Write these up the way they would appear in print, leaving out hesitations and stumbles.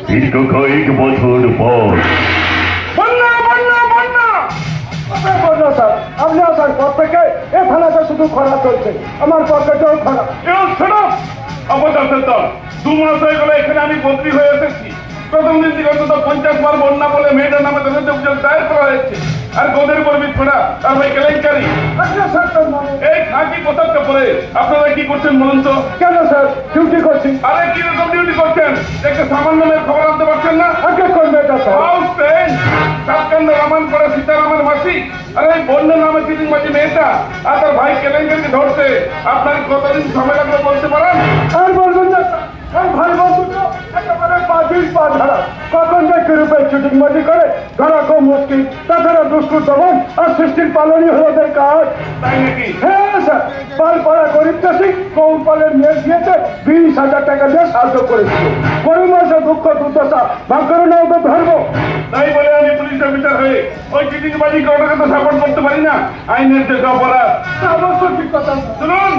দীর্ঘ কয়েক বছর পর। আপনি আসার পর থেকে এ থানাতে শুধু খরা চলছে, আমার পকেটেও খরা। দু মাস হয়ে গেল এখানে আমি বদলি হয়ে এসেছি। প্রথম দিন থেকে অন্তত 50 বার বন্যা বলে মেয়েটার নামে তদন্ত অভিযোগ দায়ের করা হয়েছে। আর গোদের পরবি ছোড়া আর ভাই কেলেঙ্কারি। এই খাঁটি পোশাকটা পরে আপনারা কি করছেন বলুন তো? কেন স্যার ডিউটি করছি? আরে কি রকম ডিউটি করছেন? একটা সামান্য মেয়ের খবর আনতে পারছেন না? আগে করবে এটা স্যার। রামান পড়া সীতারামের মাসি আর এই বন্যের নামে চিটিংবাজি মেয়েটা আর তার ভাই কেলেঙ্কারিকে ধরতে আপনার কতদিন সময় লাগবে বলতে পারেন? আর বলবেন না স্যার, এই ভাই বন্ধু তো একেবারে বাজির পা ধরা। কখন যে কিরূপে শুটিংবাজি করে ধরা খুব মুশকিল। তাছাড়া দুষ্কৃত দমন আর সৃষ্টির পালনই হলো ওদের কাজ। তাই নাকি? হ্যাঁ স্যার, পাল পাড়া গরিব চাষি কৌন পালের মেয়ে দিয়েছে 20,000 টাকা দিয়ে সাহায্য করেছিল। গরিব মানুষের দুঃখ দুর্দশা ভাগ করে না ওদের ধরবো। তাই বলে আমি পুলিশ অফিসার হয়ে ওই চিটিংবাজি করাটাকে তো সাপোর্ট করতে পারি না। আইনের যে অপরাধ। অবশ্যই ঠিক কথা। শুনুন,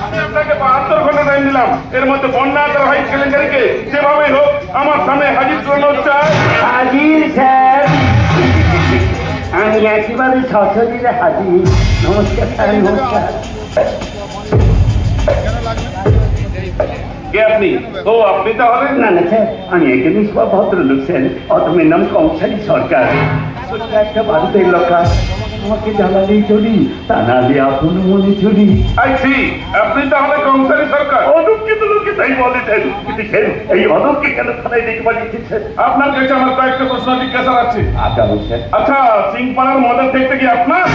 আমি আপনাকে 72 ঘন্টা টাইম দিলাম। এর মধ্যে বন্যা তার ভাই কেলেঙ্কারিকে যেভাবে হোক আমার সামনে হাজির করানো চাই। হাজির স্যার, আমি একেবারে সশরীরে হাজির। নমস্কার স্যার, নমস্কার। কে আপনি? ও আপনি তাহলে? না না স্যার, আমি একজন সব ভদ্রলোক স্যার। অতমের নাম কংসারী সরকার। ছোট্ট একটা বাড়িতে লোকা আমাকে জ্বালালেই চলি, তা নাহলে আপন মনে চলি। আইছি, আপনি তাহলে কংসারী সরকার? অদক্ষিত লোকে তাই বলেছেন, কিন্তু এই অদক্ষে কেন থানায় ডেকে পাঠিয়েছেন? আপনার কাছে আমার কয়েকটা প্রশ্ন জিজ্ঞাসা আছে। আচ্ছা স্যার। আচ্ছা, সিংপাড়ার মদের দেখতে কি আপনার?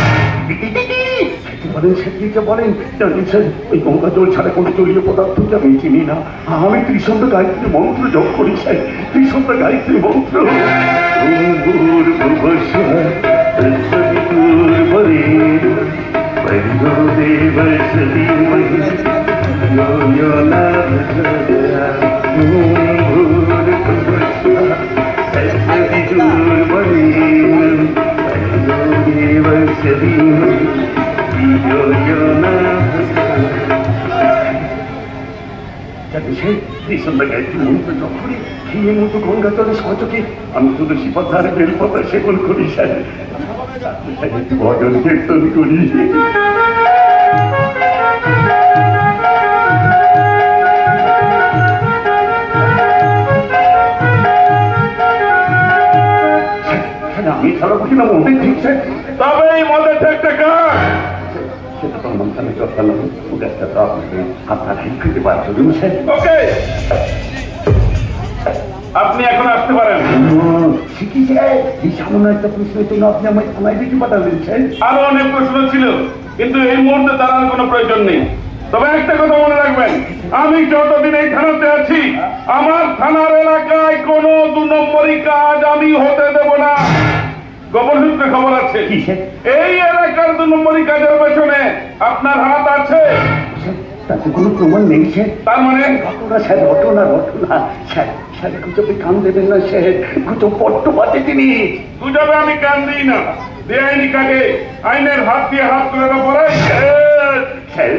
বলেন সেদিকে বলেন, জানেন স্যার, ওই গঙ্গা জল ছাড়া কোনো জলীয় পদার্থকে আমি চিনি না। আমি ত্রিশন্দ গায়ত্রী মন্ত্র জপ করি স্যার, ত্রিশন্দ গায়ত্রী মন্ত্র। গঙ্গা জলে সহযোগে আমি তুলসী পাতার বেলপাতা সেবন করি স্যার, ভজন কীর্তন করি। আমি ছাড়া বুঝি না মন্দির ঠিক স্যার। তবে এই মদের ঠেকটা কার? সেটা তো মন্থানে কথা নয়, ওদেরটা তো আপনাকে আপনার খেতে পারছো স্যার। ওকে, আপনি এখন আসতে পারেন। ঠিকই স্যার, এই সামান্য একটা প্রশ্নের জন্য আপনি আমার থানায় ডেকে পাঠাবেন স্যার। আরো অনেক প্রশ্ন ছিল, কিন্তু এই মুহূর্তে তার আর কোনো প্রয়োজন নেই। তবে একটা কথা মনে রাখবেন, আমি যতদিন এই থানাতে আছি আমার থানার এলাকায় কোনো 2 নম্বরই কাজ আমি হতে দেব না। গোপন সূত্রে খবর আছে, এই এলাকার 2 নম্বরই কাজের পেছনে আপনার হাত আছে। তাতে কোনো প্রমাণ নেই স্যার। তার মানে? ঘটনা স্যার, ঘটনা ঘটনা স্যার। স্যার গুজবে কান দেবেন না স্যার, গুজব বড্ড বাজে জিনিস। গুজবে আমি কান দিই না। বেআইনি কাজে আইনের হাত দিয়ে হাত তুলে না পড়াই। স্যার,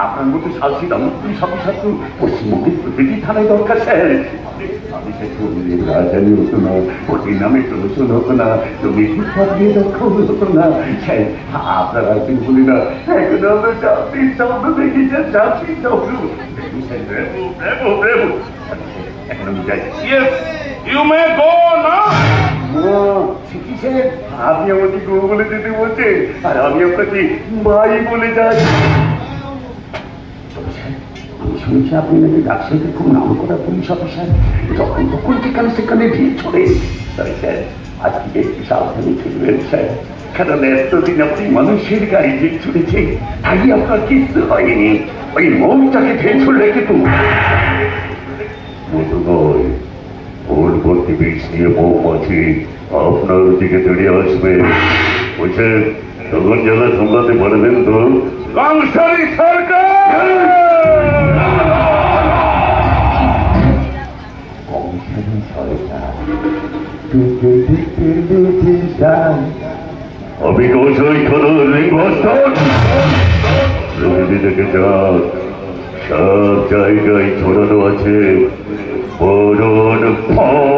আপনার মতো সাহসী দাম পুলিশ অফিসার তো পশ্চিমবঙ্গের প্রতিটি থানায় দরকার স্যার। আমি রাজধানী হতো না, ওটির নামে প্রমোশন হতো না, জমি ফুটপাত দিয়ে দক্ষ হতো না স্যার। আপনার আসবেন বলি না, এখন আমরা জাতির শব্দ দেখেছেন, জাতির শব্দ। এখন আমি যাই। Yes, you may go now. আপনি আমাকে গো বলে যেতে বলছেন, আর আমি আপনাকে ভাই বলে যাই। আমি শুনছি আপনি নাকি রাজশাহীতে খুব নাম করা পুলিশ অফিসার, যখন তখন যেখানে সেখানে ভিড় ছড়ে। তাই স্যার, আজকে একটু সাবধানে চলবেন স্যার, কারণ এতদিন আপনি মানুষের গায়ে ভিড় ছুটেছে, তাই আপনার কিছু হয়নি। ওই মৌটাকে ভিড় ছড়লে কিন্তু মতো নয়, ওর ভর্তি বিষ নিয়ে মৌমাছি আপনার দিকে চড়ে আসবে। বুঝছেন? তখন যারা সামলাতে পারবেন তো। কংসারী সরকার! আমি কৌশল থেকে যান, সব জায়গায় ছড়ানো আছে ফোড়ন ফোড়